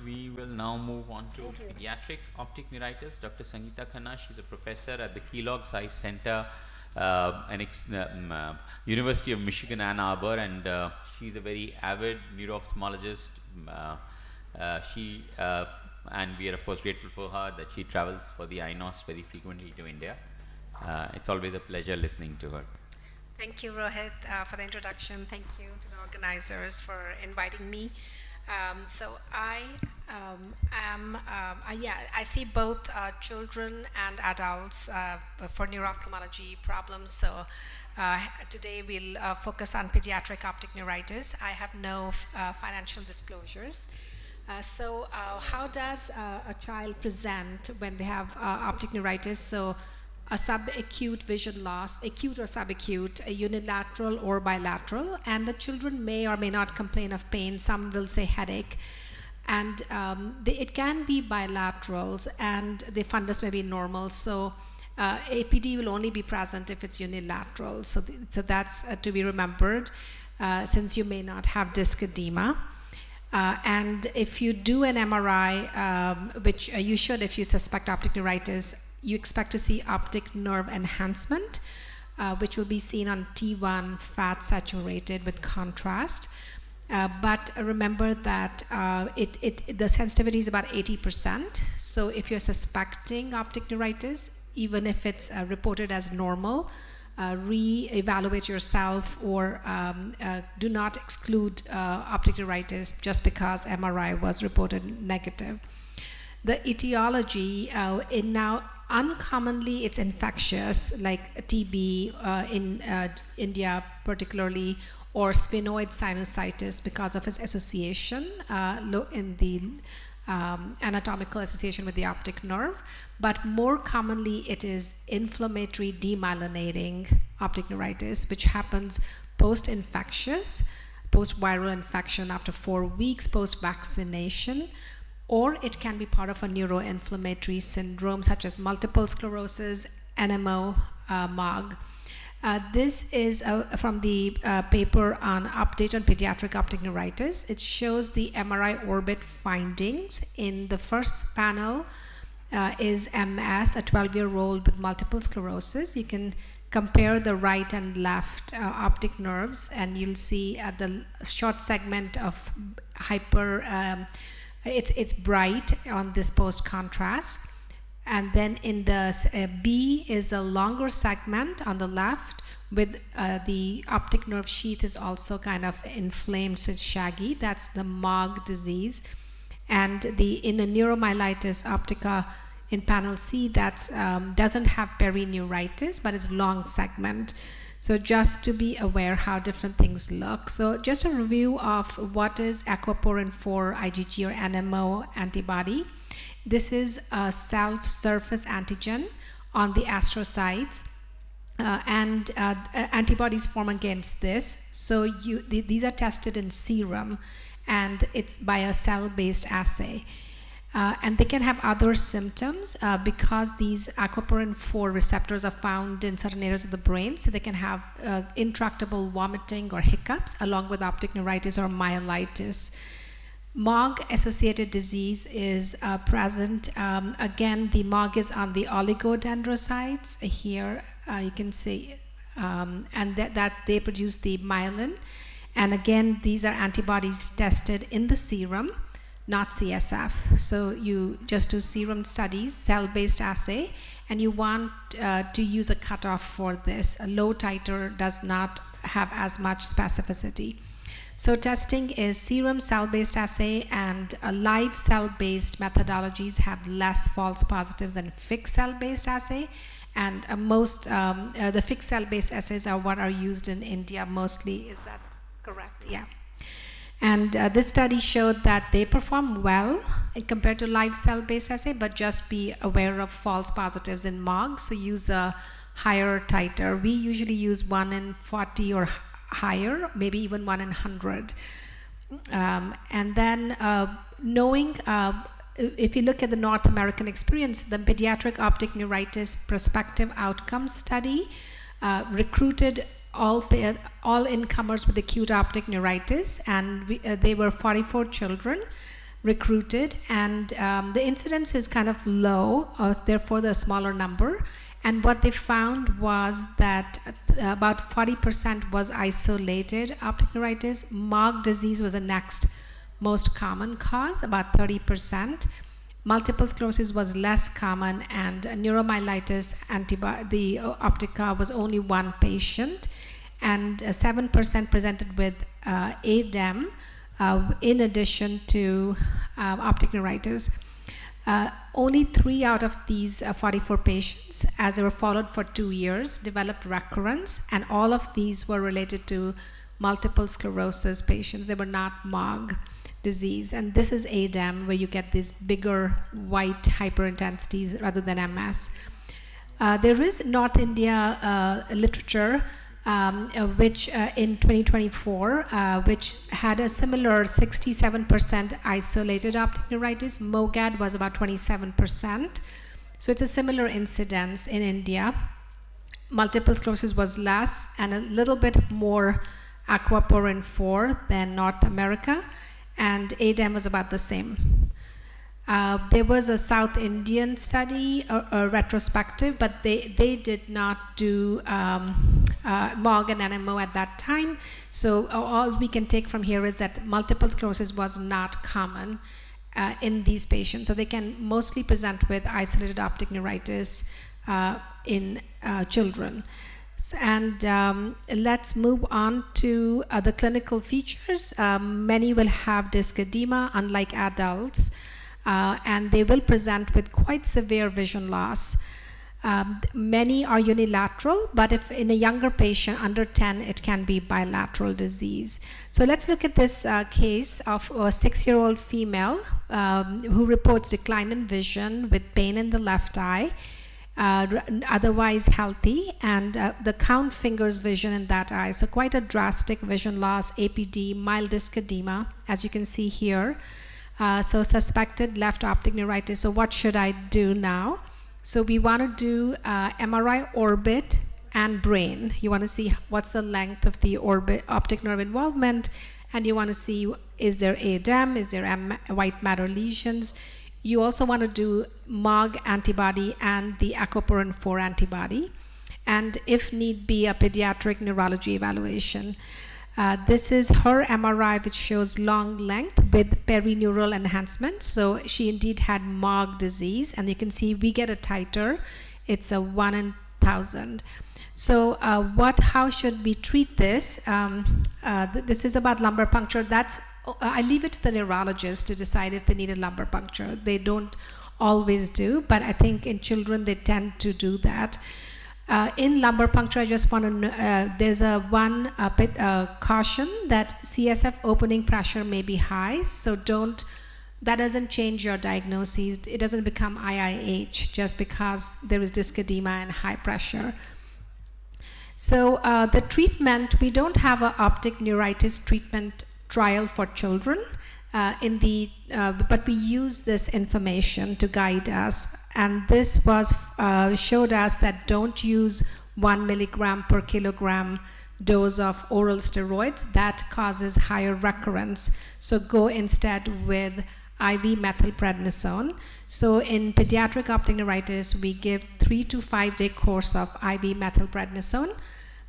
We will now move on to pediatric optic neuritis. Dr. Sangeeta KHANNA, she's a professor at the Kellogg Zeiss Center, University of Michigan, Ann Arbor, and she's a very avid neuro-ophthalmologist. She and we are of course grateful for her that she travels for the AIOS very frequently to India. It's always a pleasure listening to her. Thank you, Rohit, for the introduction. Thank you to the organizers for inviting me. I see both children and adults for neuro-ophthalmology problems. So today we'll focus on pediatric optic neuritis. I have no financial disclosures. How does a child present when they have optic neuritis? So a subacute vision loss, acute or subacute, a unilateral or bilateral, and the children may or may not complain of pain. Some will say headache, and it can be bilaterals, and the fundus may be normal. So APD will only be present if it's unilateral. So that's to be remembered, since you may not have disc edema. And if you do an MRI, which you should if you suspect optic neuritis, you expect to see optic nerve enhancement, which will be seen on T1 fat saturated with contrast. But remember that the sensitivity is about 80%. So if you're suspecting optic neuritis, even if it's reported as normal, re-evaluate yourself, or do not exclude optic neuritis just because MRI was reported negative. The etiology uncommonly it's infectious, like TB in India particularly, or sphenoid sinusitis because of its association in the anatomical association with the optic nerve. But more commonly it is inflammatory demyelinating optic neuritis, which happens post-infectious, post-viral infection after 4 weeks post-vaccination, or it can be part of a neuroinflammatory syndrome such as multiple sclerosis, NMO, MOG. This is from the paper on Update on Pediatric Optic Neuritis. It shows the MRI orbit findings. In the first panel is MS, a 12-year-old with multiple sclerosis. You can compare the right and left optic nerves, and you'll see at the short segment of it's bright on this post contrast, and then in the B is a longer segment on the left with the optic nerve sheath is also kind of inflamed, so it's shaggy. That's the MOG disease. And in a neuromyelitis optica in panel C, that doesn't have perineuritis, but it's long segment. So just to be aware how different things look. So just a review of what is aquaporin 4 IgG or NMO antibody. This is a self-surface antigen on the astrocytes, and antibodies form against this. So these are tested in serum, and it's by a cell-based assay. And they can have other symptoms because these aquaporin 4 receptors are found in certain areas of the brain. So they can have intractable vomiting or hiccups along with optic neuritis or myelitis. MOG-associated disease is present. Again, the MOG is on the oligodendrocytes. Here you can see, and that they produce the myelin. And again, these are antibodies tested in the serum, not CSF. So you just do serum studies, cell-based assay, and you want to use a cutoff for this. A low titer does not have as much specificity. So testing is serum cell-based assay, and live cell-based methodologies have less false positives than fixed cell-based assay. And the fixed cell-based assays are what are used in India mostly. Is that correct? Yeah. And this study showed that they perform well compared to live cell-based assay, but just be aware of false positives in MOG. So use a higher titer. We usually use 1 in 40 or higher, maybe even 1 in 100. And then knowing, if you look at the North American experience, the Pediatric Optic Neuritis Prospective Outcomes Study recruited all incomers with acute optic neuritis, and they were 44 children recruited, and the incidence is kind of low, therefore the smaller number. And what they found was that about 40% was isolated optic neuritis. MOG disease was the next most common cause, about 30%. Multiple sclerosis was less common, and neuromyelitis the optica was only one patient, and 7% presented with ADEM in addition to optic neuritis. Only 3 out of these 44 patients, as they were followed for 2 years, developed recurrence, and all of these were related to multiple sclerosis patients. They were not MOG disease. And this is ADEM, where you get these bigger white hyperintensities rather than MS. There is North India literature which in 2024, which had a similar 67% isolated optic neuritis. MOGAD was about 27%. So it's a similar incidence in India. Multiple sclerosis was less and a little bit more aquaporin 4 than North America, and ADEM was about the same. There was a South Indian study, a retrospective, but they did not do MOG and NMO at that time. So all we can take from here is that multiple sclerosis was not common in these patients. So they can mostly present with isolated optic neuritis in children. And let's move on to the clinical features. Many will have disc edema, unlike adults. And they will present with quite severe vision loss. Many are unilateral, but if in a younger patient under 10, it can be bilateral disease. So let's look at this case of a 6-year-old female who reports decline in vision with pain in the left eye, otherwise healthy, and the count fingers vision in that eye. So quite a drastic vision loss, APD, mild disc edema, as you can see here. So suspected left optic neuritis. So what should I do now? So we want to do MRI orbit and brain. You want to see what's the length of the orbit, optic nerve involvement, and you want to see, is there ADEM, is there white matter lesions. You also want to do MOG antibody and the aquaporin 4 antibody, and if need be, a pediatric neurology evaluation. This is her MRI, which shows long length with perineural enhancement. So she indeed had MOG disease, and you can see we get a titer. It's a 1 in 1,000. So how should we treat this? This is about lumbar puncture. I leave it to the neurologist to decide if they need a lumbar puncture. They don't always do, but I think in children they tend to do that. In lumbar puncture, I just want to know, there's one caution that CSF opening pressure may be high, so that doesn't change your diagnosis. It doesn't become IIH just because there is disc edema and high pressure. So the treatment, we don't have an optic neuritis treatment trial for children, but we use this information to guide us. And this showed us that don't use 1 milligram per kilogram dose of oral steroids. That causes higher recurrence. So go instead with IV methylprednisone. So in pediatric optic neuritis, we give 3 to 5 day course of IV methylprednisone.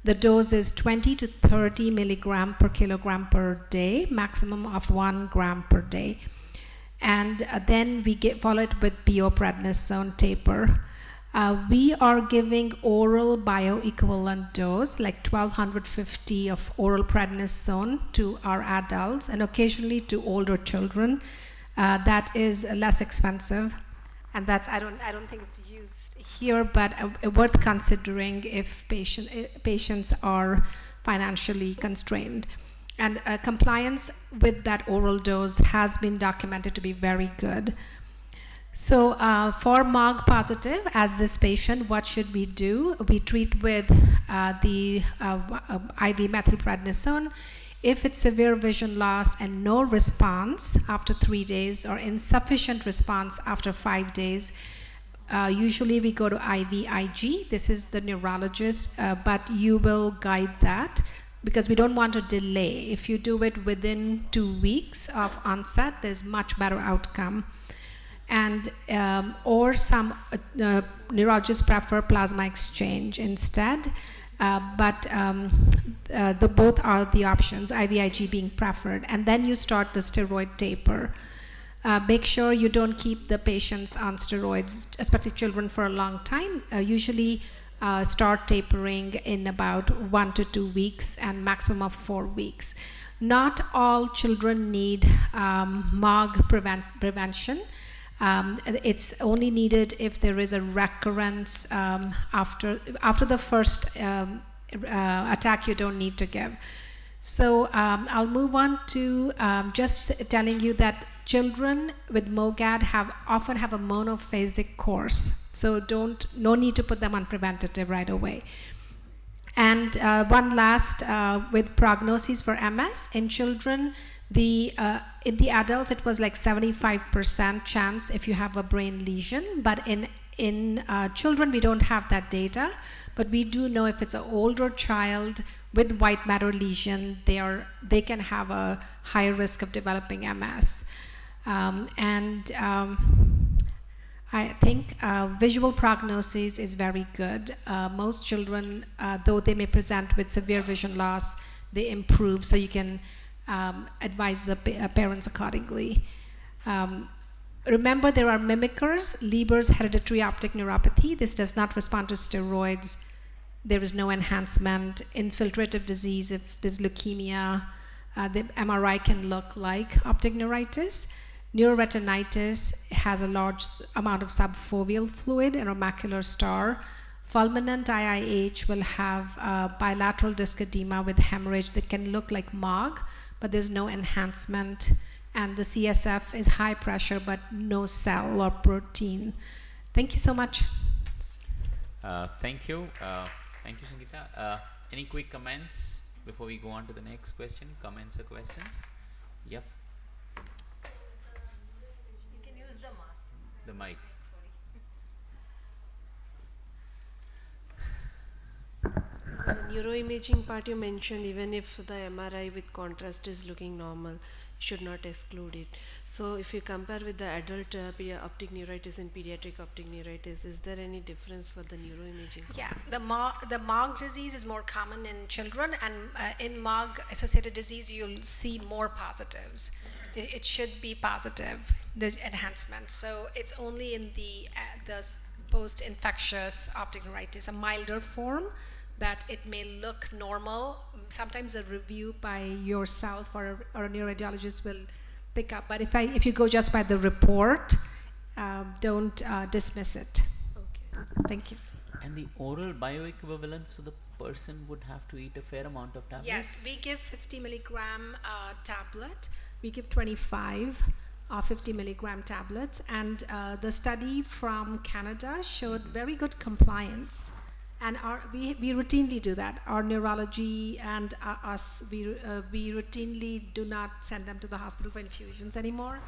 The dose is 20 to 30 milligram per kilogram per day, maximum of 1 gram per day. And then we follow it with bioprednisone taper. We are giving oral bioequivalent dose, like 1250 of oral prednisone to our adults, and occasionally to older children. That is less expensive, and I don't think it's used here, but worth considering if patients are financially constrained. And compliance with that oral dose has been documented to be very good. So for MOG positive, as this patient, what should we do? We treat with the IV methylprednisone. If it's severe vision loss and no response after 3 days, or insufficient response after 5 days, usually we go to IVIG. This is the neurologist, but you will guide that, because we don't want to delay. If you do it within 2 weeks of onset, there's much better outcome. And or some neurologists prefer plasma exchange instead, but the both are the options, IVIG being preferred. And then you start the steroid taper. Make sure you don't keep the patients on steroids, especially children, for a long time. Usually start tapering in about 1 to 2 weeks and maximum of 4 weeks. Not all children need MOG prevention. It's only needed if there is a recurrence after the first attack. You don't need to give. So I'll move on to just telling you that children with MOGAD often have a monophasic course, so no need to put them on preventative right away. And one last, with prognosis for MS in children, in the adults it was like 75% chance if you have a brain lesion, but in children we don't have that data, but we do know if it's an older child with white matter lesion, they can have a higher risk of developing MS. I think visual prognosis is very good. Most children, though they may present with severe vision loss, they improve, so you can advise the parents accordingly. Remember, there are mimickers. Leber's hereditary optic neuropathy. This does not respond to steroids. There is no enhancement. Infiltrative disease, if there's leukemia, the MRI can look like optic neuritis. Neuroretinitis has a large amount of subfoveal fluid and a macular star. Fulminant IIH will have bilateral disc edema with hemorrhage that can look like MOG, but there's no enhancement. And the CSF is high pressure, but no cell or protein. Thank you so much. Thank you. Thank you, Sangeeta. Any quick comments before we go on to the next question? Comments or questions? Yep. You can use the mask. The mic. So the neuroimaging part you mentioned, even if the MRI with contrast is looking normal, you should not exclude it. So if you compare with the adult optic neuritis and pediatric optic neuritis, is there any difference for the neuroimaging? Yeah, the MOG disease is more common in children, and in MOG associated disease you'll see more positives. It should be positive, the enhancement. So it's only in the post-infectious optic neuritis, a milder form, that it may look normal. Sometimes a review by yourself or a neuroradiologist will pick up. But if you go just by the report, don't dismiss it. Okay. Thank you. And the oral bioequivalent, so the person would have to eat a fair amount of tablets? Yes, we give 50 milligram tablet. We give 25 50 milligram tablets. And the study from Canada showed very good compliance. And we routinely do that. Our neurology and us, we routinely do not send them to the hospital for infusions anymore.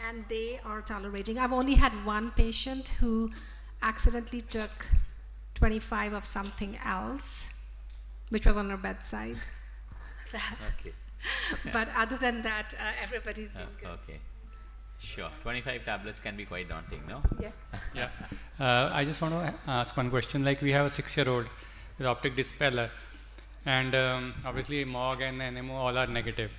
And they are tolerating. I've only had one patient who accidentally took 25 of something else, which was on her bedside. Okay. But other than that, everybody's been good. Okay. Sure. 25 tablets can be quite daunting, no? Yes. Yeah. I just want to ask one question. Like, we have a 6-year-old with optic dispeller, and obviously MOG and NMO all are negative,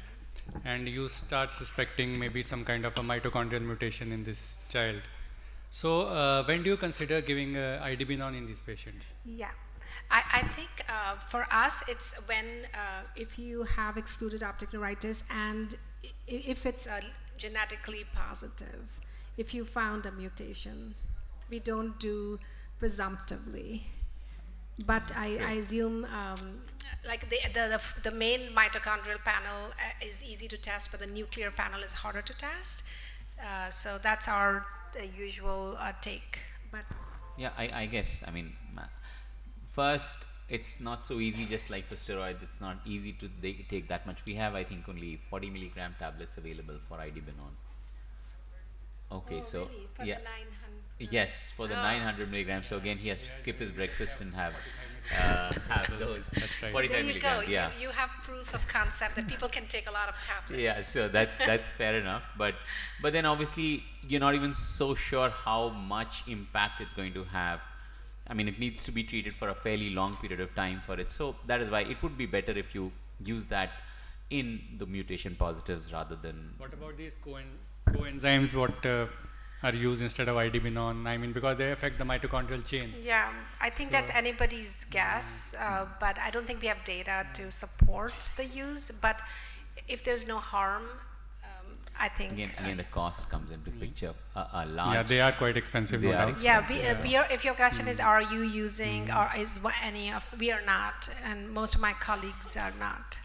and you start suspecting maybe some kind of a mitochondrial mutation in this child. So when do you consider giving IDBNON in these patients? Yeah. I think for us, it's when if you have excluded optic neuritis and if it's genetically positive, if you found a mutation. We don't do presumptively. But I assume like the main mitochondrial panel is easy to test, but the nuclear panel is harder to test. So that's our usual take. But yeah, I guess, I mean, first, it's not so easy, just like for steroids, it's not easy to take that much. We have, I think, only 40 milligram tablets available for IDBNON. Okay, Oh, so really? For yeah, the 900. yes, for the Oh. 900 milligrams. So again, he has to skip his breakfast and have those That's right. 45 There you go. milligrams. Yeah. You have proof of concept that people can take a lot of tablets. Yeah, so that's fair enough, but then obviously you're not even so sure how much impact it's going to have. I mean, it needs to be treated for a fairly long period of time for it. So that is why it would be better if you use that in the mutation positives rather than. What about these coenzymes? What are used instead of IDB-non? I mean, because they affect the mitochondrial chain. Yeah, I think that's So- anybody's guess, but I don't think we have data to support the use. But if there's no harm, I think. Again, the cost comes into picture. A large. Yeah, they are quite expensive. They no are doubt. Yeah, expensive, we are, if your question is, are you using or is any of, we are not, and most of my colleagues are not.